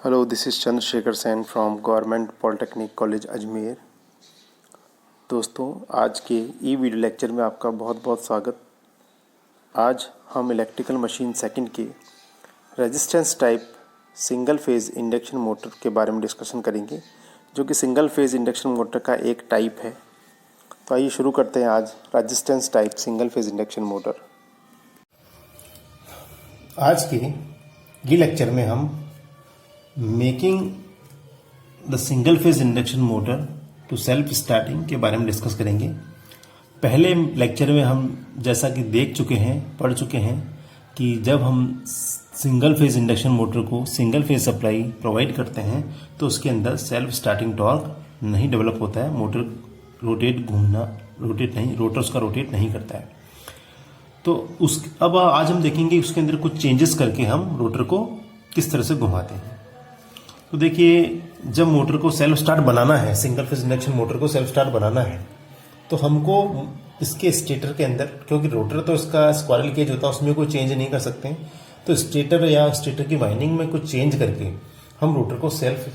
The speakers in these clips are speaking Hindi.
Hello, this is Chandrashekhar sent from government polytechnic college Ajmer. दोस्तों, आज के ई वीडियो लेक्चर में आपका बहुत बहुत स्वागत। आज हम इलेक्ट्रिकल मशीन सेकंड के resistance type single phase induction motor के बारे में डिस्कशन करेंगे, जो कि सिंगल फेज़ इंडक्शन मोटर का एक टाइप है। तो आइए शुरू करते हैं आज resistance type single phase induction motor. आज के ये लेक्चर में हम making the single phase induction motor to self starting के बारे में डिस्कस करेंगे। पहले लेक्चर में हम जैसा कि पढ़ चुके हैं कि जब हम सिंगल फेज इंडक्शन मोटर को सिंगल फेज सप्लाई प्रोवाइड करते हैं तो उसके अंदर सेल्फ स्टार्टिंग टॉर्क नहीं डेवलप होता है, मोटर रोटर्स का रोटेट नहीं करता है। तो अब आज हम देखेंगे उसके अंदर कुछ चेंजेस करके हम रोटर को किस तरह से घुमाते हैं। तो देखिए, जब मोटर को सेल्फ स्टार्ट बनाना है, सिंगल फेज इंडक्शन मोटर को सेल्फ स्टार्ट बनाना है, तो हमको इसके स्टेटर के अंदर, क्योंकि रोटर तो इसका स्क्वायरल केज होता है, उसमें कोई चेंज नहीं कर सकते, तो स्टेटर की वाइंडिंग में कुछ चेंज करके हम रोटर को सेल्फ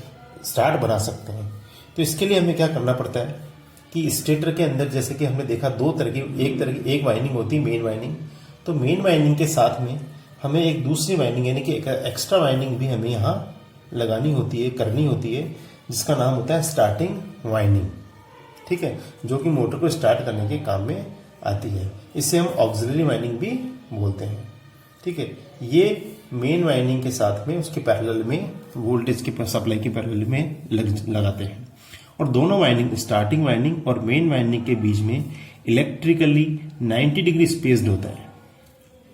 स्टार्ट बना सकते हैं। तो इसके लिए हमें क्या करना पड़ता है कि स्टेटर के अंदर, जैसे कि हमने देखा, दो तरह की एक वाइंडिंग होती है, मेन वाइंडिंग। तो मेन वाइंडिंग के साथ में हमें एक दूसरी वाइंडिंग यानी कि एक एक्स्ट्रा वाइंडिंग भी हमें यहाँ लगानी होती है, करनी होती है, जिसका नाम होता है स्टार्टिंग वाइंडिंग। ठीक है, जो कि मोटर को स्टार्ट करने के काम में आती है। इसे हम ऑक्सिलरी वाइंडिंग भी बोलते हैं। ठीक है, ये मेन वाइंडिंग के साथ में उसके पैरेलल में वोल्टेज की सप्लाई के पैरेलल में लगाते हैं। और दोनों वाइंडिंग, स्टार्टिंग वाइंडिंग और मेन वाइंडिंग के बीच में इलेक्ट्रिकली 90 डिग्री स्पेस्ड होता है।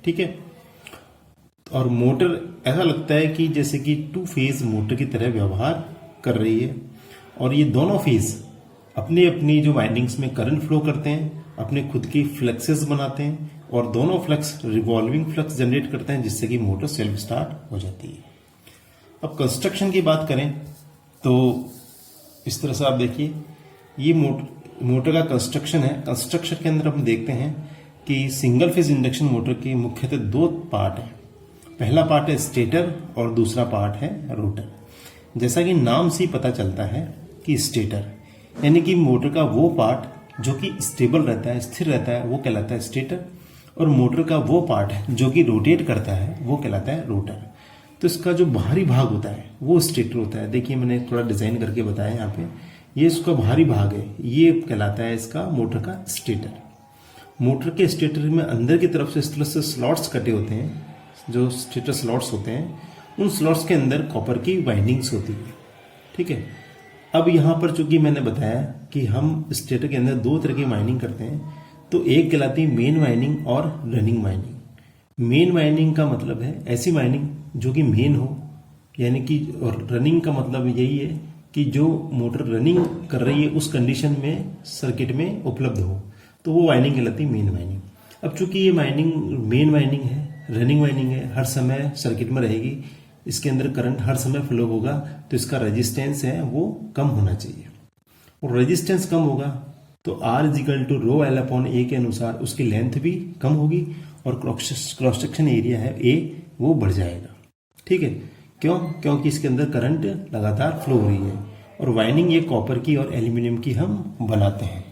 ठीक है, और मोटर ऐसा लगता है कि जैसे कि टू फेज मोटर की तरह व्यवहार कर रही है। और ये दोनों फेज अपनी अपनी जो वाइंडिंग्स में करंट फ्लो करते हैं, अपने खुद की फ्लक्सेस बनाते हैं, और दोनों फ्लक्स रिवॉल्विंग फ्लक्स जनरेट करते हैं, जिससे कि मोटर सेल्फ स्टार्ट हो जाती है। अब कंस्ट्रक्शन की बात करें तो इस तरह से आप देखिए, ये मोटर का कंस्ट्रक्शन है। कंस्ट्रक्शन के अंदर हम देखते हैं कि सिंगल फेज इंडक्शन मोटर के मुख्यतः दो पार्ट हैं। पहला पार्ट है स्टेटर और दूसरा पार्ट है रोटर। जैसा कि नाम से ही पता चलता है कि स्टेटर यानी कि मोटर का वो पार्ट जो कि स्टेबल रहता है, स्थिर रहता है, वो कहलाता है स्टेटर। और मोटर का वो पार्ट जो कि रोटेट करता है, वो कहलाता है रोटर। तो इसका जो बाहरी भाग होता है वो स्टेटर होता है। देखिए, मैंने थोड़ा डिजाइन करके बताया यहाँ पे, ये इसका बाहरी भाग है, ये कहलाता है इसका मोटर का स्टेटर। मोटर के स्टेटर में अंदर की तरफ से इस तरह से स्लॉट्स कटे होते हैं, जो स्टेटर स्लॉट्स होते हैं। उन स्लॉट्स के अंदर कॉपर की वाइंडिंग्स होती है। ठीक है, अब यहाँ पर चूंकि मैंने बताया कि हम स्टेटर के अंदर दो तरह की वाइंडिंग करते हैं, तो एक कहलाती है मेन वाइंडिंग और रनिंग वाइंडिंग। मेन वाइंडिंग का मतलब है ऐसी वाइंडिंग जो कि मेन हो, यानी कि, और रनिंग का मतलब यही है कि जो मोटर रनिंग कर रही है उस कंडीशन में सर्किट में उपलब्ध हो, तो वो वाइंडिंग कहलाती है मेन वाइंडिंग। अब चूंकि ये वाइंडिंग मेन वाइंडिंग है, रनिंग वाइंडिंग है, हर समय सर्किट में रहेगी, इसके अंदर करंट हर समय फ्लो होगा, तो इसका रेजिस्टेंस है वो कम होना चाहिए। और रेजिस्टेंस कम होगा तो R = ρl/A के अनुसार उसकी लेंथ भी कम होगी और क्रॉस सेक्शन एरिया है A वो बढ़ जाएगा। ठीक है, क्योंकि इसके अंदर करंट लगातार फ्लो हो रही है। और वाइंडिंग ये कॉपर की और एल्यूमिनियम की हम बनाते हैं।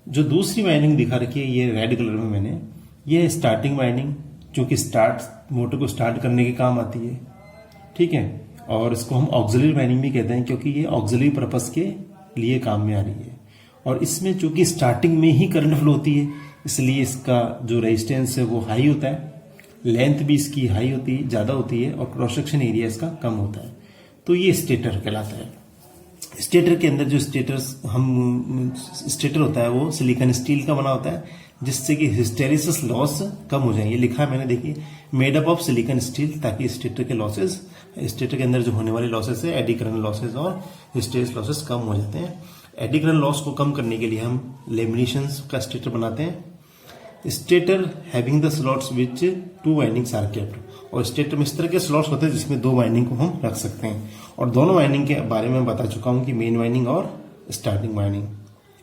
जो दूसरी वाइंडिंग दिखा रखी है ये रेड कलर में मैंने, ये स्टार्टिंग वाइंडिंग, जो कि मोटर को स्टार्ट करने के काम आती है। ठीक है, और इसको हम ऑक्सिलरी वाइंडिंग भी कहते हैं, क्योंकि ये ऑक्सिलरी पर्पस के लिए काम में आ रही है। और इसमें चूंकि स्टार्टिंग में ही करंट फ्लो होती है, इसलिए इसका जो रेजिस्टेंस है वो हाई होता है, लेंथ भी इसकी हाई होती है, ज्यादा होती है, और क्रॉस सेक्शन एरिया इसका कम होता है। तो ये स्टेटर कहलाता है। स्टेटर के अंदर जो स्टेटर होता है वो सिलिकॉन स्टील का बना होता है, जिससे कि हिस्टेरिसिस लॉस कम हो जाए। ये लिखा है मैंने, देखिए, made up of silicon steel, ताकि स्टेटर के लॉसेस, स्टेटर के अंदर जो होने वाले लॉसेस है, एडी करंट लॉसेस और हिस्टेरिसिस लॉसेस कम हो जाते हैं। एडी करंट लॉस को कम करने के लिए हम लेमिनेशंस का स्टेटर बनाते हैं। Stator having the slots which two windings are kept, और स्टेटर में इस तरह के स्लॉट्स होते हैं जिसमें दो वाइंडिंग को हम रख सकते हैं। और दोनों वाइंडिंग के बारे में बता चुका हूं कि मेन वाइंडिंग और स्टार्टिंग वाइंडिंग।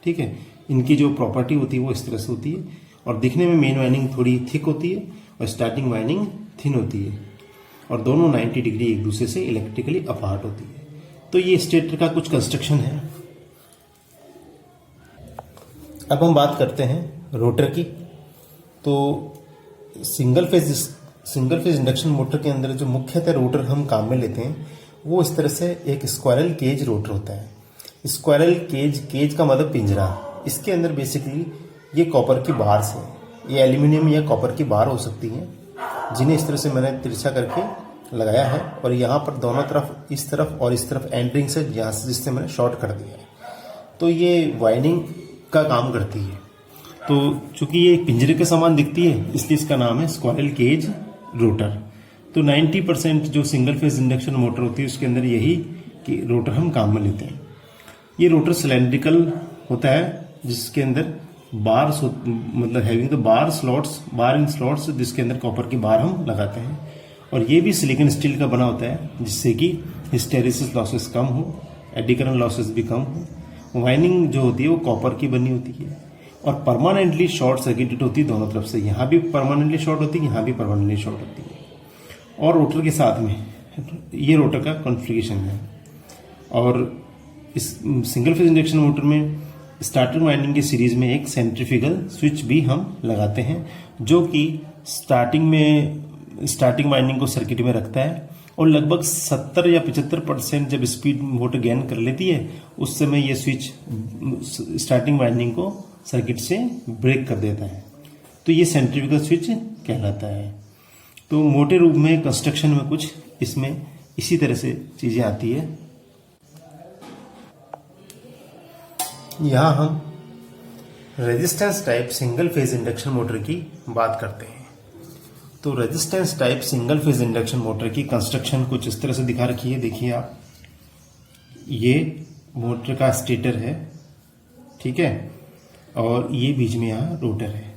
ठीक है, इनकी जो प्रॉपर्टी होती है वो इस तरह से होती है, और दिखने में मेन वाइंडिंग थोड़ी थिक होती है और स्टार्टिंग वाइंडिंग थिन होती है। और दोनों 90 डिग्री एक दूसरे से इलेक्ट्रिकली अपार्ट होती है। तो ये स्टेटर का कुछ कंस्ट्रक्शन है। अब हम बात करते हैं रोटर की। तो सिंगल फेज इंडक्शन मोटर के अंदर जो मुख्यतः रोटर हम काम में लेते हैं वो इस तरह से एक स्क्वायरल केज रोटर होता है। स्क्वायरल केज का मतलब पिंजरा। इसके अंदर बेसिकली ये कॉपर की बार्स है, ये एल्यूमिनियम या कॉपर की बार हो सकती हैं, जिन्हें इस तरह से मैंने तिरछा करके लगाया है और यहाँ पर दोनों तरफ, इस तरफ और इस तरफ एंडरिंग से यहाँ से जिससे मैंने शॉर्ट कर दिया है। तो ये वाइंडिंग का काम करती है। तो चूंकि ये पिंजरे के समान दिखती है इसलिए इसका नाम है स्क्वायरल केज रोटर। तो 90% जो सिंगल फेज इंडक्शन मोटर होती है उसके अंदर यही कि रोटर हम काम में लेते हैं। ये रोटर सिलेंड्रिकल होता है जिसके अंदर बार्स मतलब having the bar in slots जिसके अंदर कॉपर की बार हम लगाते हैं। और ये भी सिलिकॉन स्टील का बना होता है जिससे कि हिस्टेरिसिस लॉसेस कम हो, एडी करंट लॉसेस भी कम हो। वाइंडिंग जो होती है वो कॉपर की बनी होती है और परमानेंटली शॉर्ट सर्किटेड होती है दोनों तरफ से। यहाँ भी परमानेंटली शॉर्ट होती है, यहाँ भी परमानेंटली शॉर्ट होती है। और रोटर के साथ में ये रोटर का कॉन्फ़िगरेशन है। और इस सिंगल फेज इंडक्शन मोटर में स्टार्टर वाइंडिंग की सीरीज में एक सेंट्रीफ्यूगल स्विच भी हम लगाते हैं जो कि स्टार्टिंग वाइंडिंग को सर्किट में रखता है और लगभग 70 या 75% जब स्पीड मोटर गेन कर लेती है उस समय ये स्विच स्टार्टिंग वाइंडिंग को सर्किट से ब्रेक कर देता है। तो ये सेंट्रीफ्यूगल स्विच कहलाता है। तो मोटे रूप में कंस्ट्रक्शन में कुछ इसमें इसी तरह से चीजें आती है। यहां हम resistance type single phase induction motor की बात करते हैं। तो resistance type single phase induction motor की कंस्ट्रक्शन कुछ इस तरह से दिखा रखी है। देखिए आप, ये मोटर का स्टेटर है, ठीक है, और ये बीच में यहाँ रोटर है।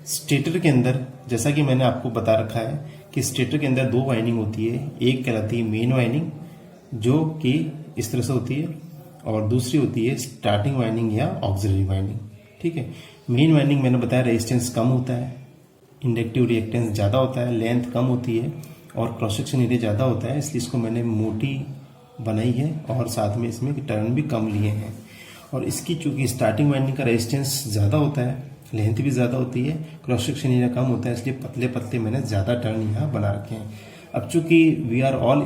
स्टेटर के अंदर जैसा कि मैंने आपको बता रखा है कि स्टेटर के अंदर दो वाइंडिंग होती है। एक कहलाती है मेन वाइंडिंग जो कि इस तरह से होती है और दूसरी होती है स्टार्टिंग वाइंडिंग या ऑक्सिलरी वाइंडिंग, ठीक है। मेन वाइंडिंग मैंने बताया रेजिस्टेंस कम होता है, इंडक्टिव रिएक्टेंस ज़्यादा होता है, लेंथ कम होती है और क्रॉस सेक्शन एरिया ज़्यादा होता है, इसलिए इसको मैंने मोटी बनाई है और साथ में इसमें टर्न भी कम लिए हैं। और इसकी चूंकि स्टार्टिंग वाइंडिंग का रेजिस्टेंस ज़्यादा होता है, लेंथ भी ज़्यादा होती है, क्रॉस सेक्शन एरिया कम होता है, इसलिए पतले पतले मैंने ज़्यादा टर्न यहाँ बना रखे हैं। अब चूंकि we are all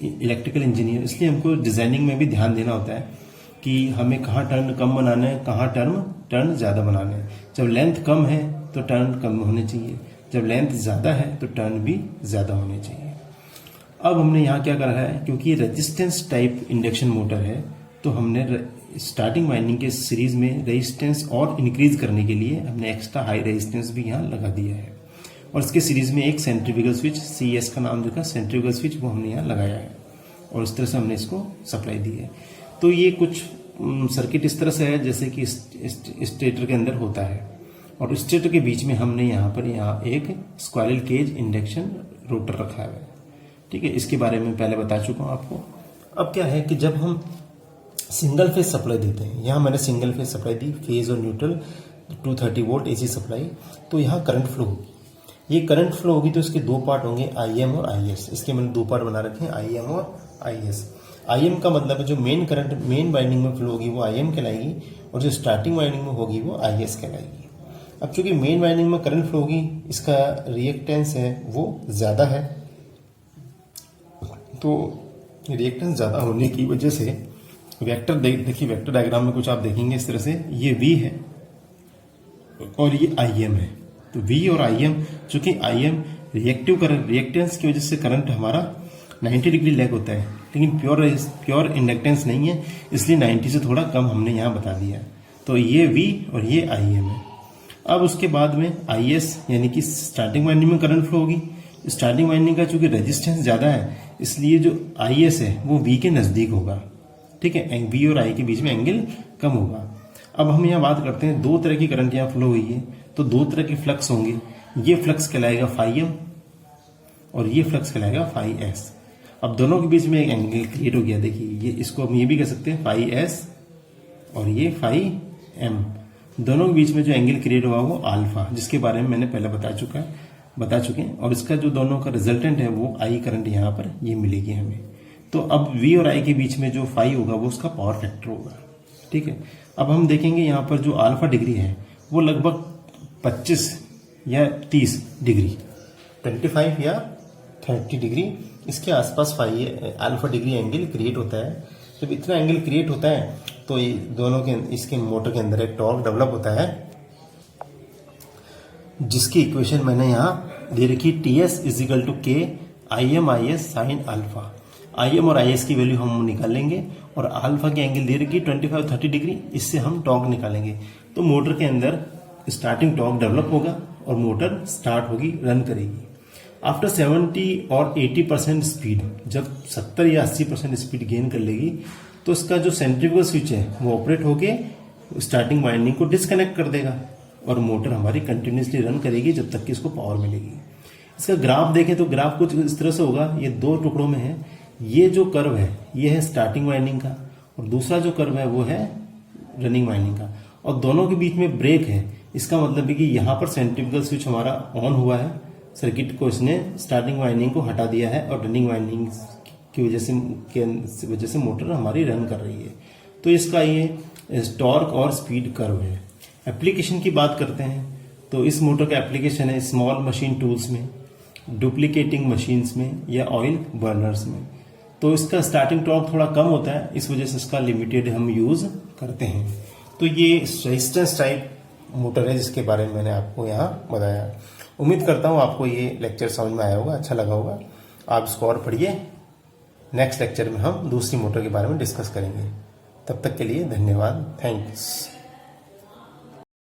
electrical engineer, इसलिए हमको डिज़ाइनिंग में भी ध्यान देना होता है कि हमें कहाँ टर्न कम बनाना है, कहाँ टर्न ज़्यादा बनाना है। जब लेंथ कम है तो टर्न कम होने चाहिए, जब लेंथ ज़्यादा है तो टर्न भी ज़्यादा होने चाहिए। अब हमने यहाँ क्या करा है, क्योंकि ये रेजिस्टेंस टाइप इंडक्शन मोटर है तो हमने स्टार्टिंग वाइंडिंग के सीरीज में रेजिस्टेंस और इंक्रीज करने के लिए हमने एक्स्ट्रा हाई रेजिस्टेंस भी यहाँ लगा दिया है। और इसके सीरीज में एक सेंट्रीफ्यूगल स्विच, CS का नाम जो सेंट्रीफ्यूगल स्विच, वो हमने यहाँ लगाया है और इस तरह से हमने इसको सप्लाई दी है। तो ये कुछ सर्किट इस तरह से है जैसे कि स्टेटर के अंदर होता है और स्टेटर के बीच में हमने यहाँ एक स्क्वायरल केज इंडक्शन रोटर रखा है, ठीक है। इसके बारे में पहले बता चुका हूँ आपको। अब क्या है कि जब हम सिंगल फेज सप्लाई देते हैं, यहाँ मैंने सिंगल फेज सप्लाई दी, फेज और न्यूट्रल 230 वोल्ट AC सप्लाई, तो यहाँ करंट फ्लो होगी। ये करंट फ्लो होगी तो इसके दो पार्ट होंगे, IM और IS। इसके मैंने दो पार्ट बना रखे हैं, IM और IS। IM का मतलब है जो मेन करंट मेन वाइंडिंग में फ्लो होगी वो IM कहलाएगी और जो स्टार्टिंग वाइंडिंग में होगी वो IS कहलाएगी। अब चूंकि मेन वाइंडिंग में करंट फ्लो होगी, इसका रिएक्टेंस है वो ज़्यादा है, तो रिएक्टेंस ज़्यादा होने की वजह से वेक्टर देखिए, वेक्टर डायग्राम में कुछ आप देखेंगे इस तरह से, ये V है और ये IM है। तो V और IM, चूंकि IM रिएक्टेंस की वजह से करंट हमारा 90 डिग्री लैग होता है, लेकिन प्योर इंडक्टेंस नहीं है, इसलिए 90 से थोड़ा कम हमने यहाँ बता दिया। तो ये V और ये IM है। अब उसके बाद में IS यानी कि स्टार्टिंग वाइंडिंग में करंट फ्लो होगी। स्टार्टिंग वाइंडिंग का चूंकि रेजिस्टेंस ज़्यादा है इसलिए जो IS है वो V के नज़दीक होगा, ठीक है। V और I के बीच में एंगल कम होगा। अब हम यहाँ बात करते हैं, दो तरह की करंट यहाँ फ्लो हुई है तो दो तरह के फ्लक्स होंगे। ये फ्लक्स कहलाएगा φm और ये फ्लक्स कहलाएगा φs। अब दोनों के बीच में एक एंगल क्रिएट हो गया। देखिए, ये इसको हम ये भी कह सकते हैं φs और ये φm। दोनों के बीच में जो एंगल क्रिएट हुआ वो अल्फा, जिसके बारे में मैंने पहले बता चुका है। बता चुके हैं, और इसका जो दोनों का रिजल्टेंट है वो आई करंट यहाँ पर ये मिलेगी हमें। तो अब V और I के बीच में जो फाई होगा वो उसका पावर फैक्टर होगा। ठीक है, अब हम देखेंगे यहाँ पर जो अल्फा डिग्री है वो लगभग 25 या 30 डिग्री, 25 या 30 डिग्री इसके आसपास phi alpha degree angle create होता है। जब इतना एंगल क्रिएट होता है तो ये दोनों के इसके मोटर के अंदर एक टॉर्क डेवलप होता है, जिसकी इक्वेशन मैंने यहाँ दे रखी, TS इजिकल टू के IM/IS साइन अल्फा। IM और IS की वैल्यू हम निकालेंगे और अल्फा की एंगल दे रखी 25-30 डिग्री, इससे हम टॉर्क निकालेंगे। तो मोटर के अंदर स्टार्टिंग टॉर्क डेवलप होगा और मोटर स्टार्ट होगी, रन करेगी। आफ्टर 70 और 80% स्पीड, जब 70 या 80% स्पीड गेन कर लेगी तो इसका जो सेंट्रीफ्यूगल स्विच है वो ऑपरेट होके स्टार्टिंग वाइंडिंग को डिस्कनेक्ट कर देगा और मोटर हमारी कंटिन्यूसली रन करेगी जब तक कि इसको पावर मिलेगी। इसका ग्राफ देखें तो ग्राफ कुछ इस तरह से होगा, ये दो टुकड़ों में है। ये जो कर्व है ये है स्टार्टिंग वाइंडिंग का और दूसरा जो कर्व है वो है रनिंग वाइंडिंग का, और दोनों के बीच में ब्रेक है। इसका मतलब है कि यहाँ पर सेंट्रीफ्यूगल स्विच हमारा ऑन हुआ है, सर्किट को इसने स्टार्टिंग वाइंडिंग को हटा दिया है और रनिंग वाइंडिंग की वजह से मोटर हमारी रन कर रही है। तो इसका ये टॉर्क और स्पीड कर्व है। एप्लीकेशन की बात करते हैं तो इस मोटर का एप्लीकेशन है स्मॉल मशीन टूल्स में, डुप्लीकेटिंग मशीन्स में या ऑयल बर्नर्स में। तो इसका स्टार्टिंग टॉर्क थोड़ा कम होता है, इस वजह से इसका लिमिटेड हम यूज करते हैं। तो ये रेजिस्टेंस टाइप मोटर है जिसके बारे में मैंने आपको यहाँ बताया। उम्मीद करता हूँ आपको ये लेक्चर समझ में आया होगा, अच्छा लगा होगा। आप इसको और पढ़िए। नेक्स्ट लेक्चर में हम दूसरी मोटर के बारे में डिस्कस करेंगे। तब तक के लिए धन्यवाद, थैंक्स।